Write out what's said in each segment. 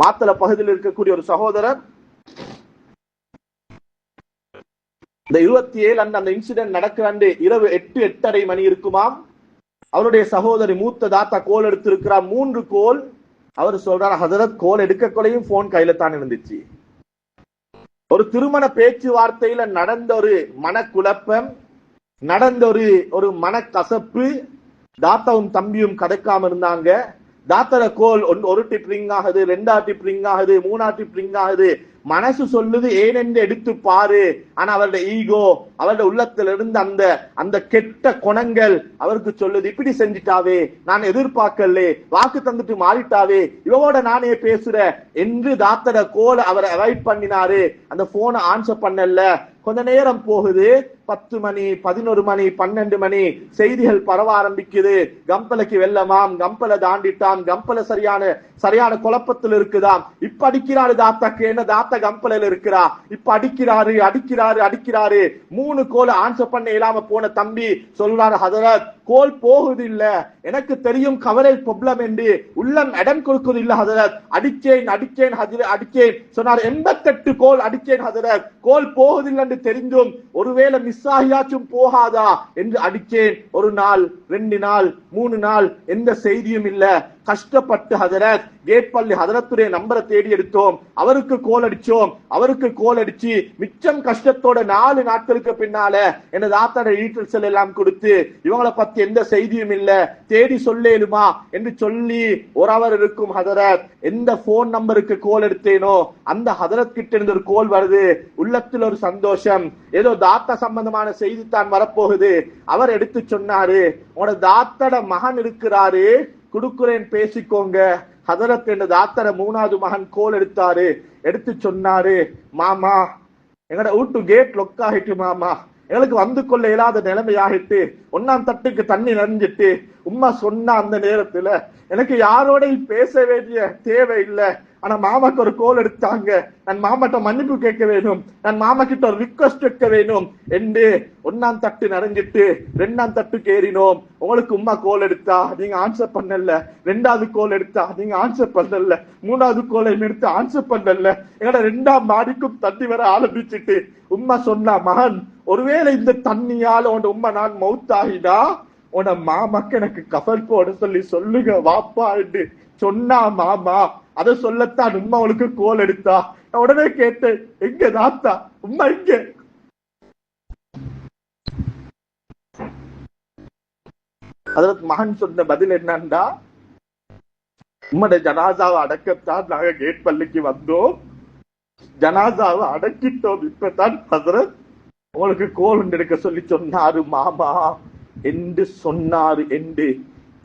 மாத்தள பகுதியில் இருக்கக்கூடிய ஒரு சகோதரர் இந்த 27 அந்த இன்சிடென்ட் நடக்கிறாண்டு இரவு 8:30 மணி இருக்குமாம். அவருடைய சகோதரி மூத்த தாத்தா கோல் எடுத்திருக்கிறார் 3 கோல். அவர் சொல்றார், ஹதரத் கோல் எடுக்க கொலையும் போன் கையில தான் இருந்துச்சு. ஒரு திருமண பேச்சுவார்த்தையில நடந்த ஒரு மனக்குழப்பம், நடந்த ஒரு மனக்கசப்பு. தாத்தாவும் தம்பியும் கதைக்காம இருந்தாங்க. தாத்தர கோல் ஒரு டிப் ரிங் ஆகுது, 2 டிப் ரிங் ஆகுது, 3 டிப் ரிங் ஆகுது. மனசு சொல்லுது ஏனென்று எடுத்து பாரு. ஆனா அவருடைய ஈகோ, அவருடைய உள்ளத்துல இருந்து அந்த கெட்ட குணங்கள் அவருக்கு சொல்லுது, இப்படி செஞ்சிட்டாவே, நான் எதிர்பார்க்கல, வாக்கு தந்துட்டு மாறிட்டாவே, இவவோட நானே பேசுற என்று தாத்தர கோல் அவரை அவாய்ட் பண்ணினாரு. அந்த போனை ஆன்சர் பண்ணல. கொஞ்ச நேரம் போகுது, 10 மணி, 11 மணி, 12 மணி, செய்திகள் பரவ ஆரம்பிக்குது. கம்பலைக்கு வெள்ளமாம், கம்பலை தாண்டிட்டாம், கம்பல சரியான குழப்பத்தில் இருக்குதாம். இப்ப அடிக்கிறாரு தாத்தாக்கு, என்ன தாத்தா கம்பலையில இருக்கிறா, இப்ப அடிக்கிறாரு 3 கோல் ஆன்சர் பண்ண இல்லாம போன தம்பி சொல்றாரு, ஹதரத் கோல் போகுது இல்ல, எனக்கு தெரியும் கவரேஜ் ப்ராப்ளம் என்று, உள்ளம் இடம் கொடுக்குது இல்ல ஹதரத், அடிச்சேன் சொன்னார். 88 கோல் அடிச்சேன் ஹதரத், கோல் போகுதில்லை என்று தெரிந்தும் ஒருவேளை மிஸ் ஆகியாச்சும் போகாதா என்று அடிச்சேன். 1 நாள் 2 நாள் 3 நாள் எந்த செய்தியும் இல்ல. கஷ்டப்பட்டு ஹதரத் கேட் பள்ளி ஹதரத்துடைய நம்பரை தேடி எடுத்தோம், அவருக்கு கோல் அடிச்சு மிச்சம் கஷ்டத்தோட 4 நாட்களுக்கு பின்னால எனது ஆத்தாட டீட்டெயில்ஸ் எல்லாம் கொடுத்து, இவங்களை பத்தி எந்த செய்தியும் இல்ல, தேடி சொல்லேலுமா என்று சொல்லி 1 அவர் இருக்கும் ஹதரத். எந்த போன் நம்பருக்கு கோல் எடுத்தேனோ அந்த ஹதரத் கிட்ட இருந்து ஒரு கோல் வருது. உள்ளத்தில் ஒரு சந்தோஷம், ஏதோ தாத்தா சம்பந்தமான செய்தி தான் வரப்போகுது. அவர் எடுத்து சொன்னாரு, உங்களோட தாத்தாட மகன் இருக்கிறாரு, குடுக்குறேன் பேசிக்கோங்க. ஹதரத் என்ற தாத்தர 3வது மகன் கோல் எடுத்து சொன்னாரு, மாமா எங்கட வீட்டு கேட் லொக் ஆகிட்டு மாமா, எங்களுக்கு வந்து கொள்ள இயலாத நிலைமை ஆகிட்டு, 1ஆம் தட்டுக்கு தண்ணி நிறைஞ்சிட்டு. உம்மா சொன்ன அந்த நேரத்துல எனக்கு யாரோட பேச வேண்டிய தேவை இல்லை. ஆனா மாமாக்கு ஒரு கோல் எடுத்தாங்க, நான் மாமாட்ட மன்னிப்பு கேட்க வேணும், நான் மாமா கிட்ட ஒரு ரிக்வஸ்ட் வைக்க வேணும் என்று 1ஆம் தட்டு நிறைஞ்சிட்டு 2ஆம் தட்டுக்கு ஏறினோம். உங்களுக்கு உம்மா கோல் எடுத்தா நீங்க ஆன்சர் பண்ணல, 2வது கோல் எடுத்தா நீங்க ஆன்சர் பண்ணல, 3வது கோலை எடுத்து ஆன்சர் பண்ணல. எங்கட 2ஆம் மாடிக்கும் தண்ணி வர ஆரம்பிச்சுட்டு உம்மா சொன்னா, மகன் ஒருவேளை இந்த தண்ணியால உன் உம்மா நான் மவுத்தாகினா உன மாமாக்கு எனக்கு கஃன் போட சொல்லி சொல்லுங்க வாப்பா என்று சொன்னா மாமா. அதை சொல்லத்தான் உம்மா அவளுக்கு கோல் எடுத்தா. நான் உடனே கேட்டேன், எங்க தாத்தா உம்மா இங்க? அதற்கு மகன் சொன்ன பதில் என்னன்னா, உம்மட ஜனாசாவை அடக்கத்தான் நாங்க கேட் பள்ளிக்கு வந்தோம், ஜனாசாவை அடக்கிட்டோம், இப்பதான் ஹதரத் உங்களுக்கு கோல் எடுக்க சொல்லி சொன்னாரு மாமா என்று சொன்னாரு என்று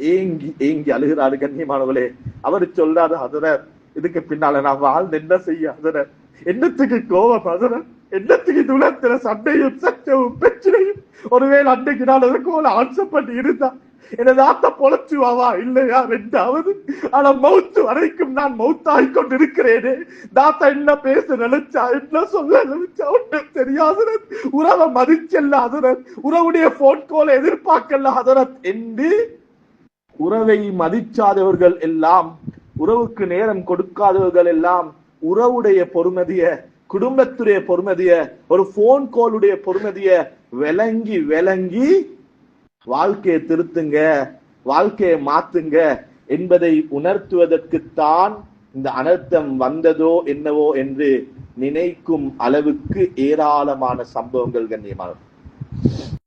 ஏங்கி அழுகிறாரு. கண்ணியமானவளே, அவரு சொல்றாரு, ஹதரத் இதுக்கு பின்னால நான் வாழ்ந்து என்ன செய்ய ஹதரத், என்னத்துக்கு கோபம் ஹதரத், என்னத்துக்கு துளத்துல சண்டையும் சச்சவும் பிரச்சனையும். ஒருவேளை அன்னைக்கு நான் கோல ஆன்சர் பண்ணி இருந்தா எனது ஆத்த பொழைச்சுவாவா இல்லையா 2வது. ஆனா மவுத்து வரைக்கும் நான் மவுத்தாகி கொண்டு இருக்கிறேனே. தாத்தா என்ன பேச நினைச்சா, என்ன சொல்ல நினைச்சா ஒன்றும் தெரியாது. உறவை மதிச்சல்ல ஹதரத், உறவுடைய போன் கோலை எதிர்பார்க்கல ஹதரத் என்று உறவை மதிச்சாதவர்கள் எல்லாம், உறவுக்கு நேரம் கொடுக்காதவர்கள் எல்லாம் உறவுடைய பொறுமதிய, குடும்பத்துடைய பொறுமதிய, ஒரு போன் கோலுடைய பொறுமதிய விளங்கி வாழ்க்கையை திருத்துங்க, வாழ்க்கையை மாத்துங்க என்பதை உணர்த்துவதற்குத்தான் இந்த அனர்த்தம் வந்ததோ என்னவோ என்று நினைக்கும் அளவுக்கு ஏராளமான சம்பவங்கள் கண்ணியமானது.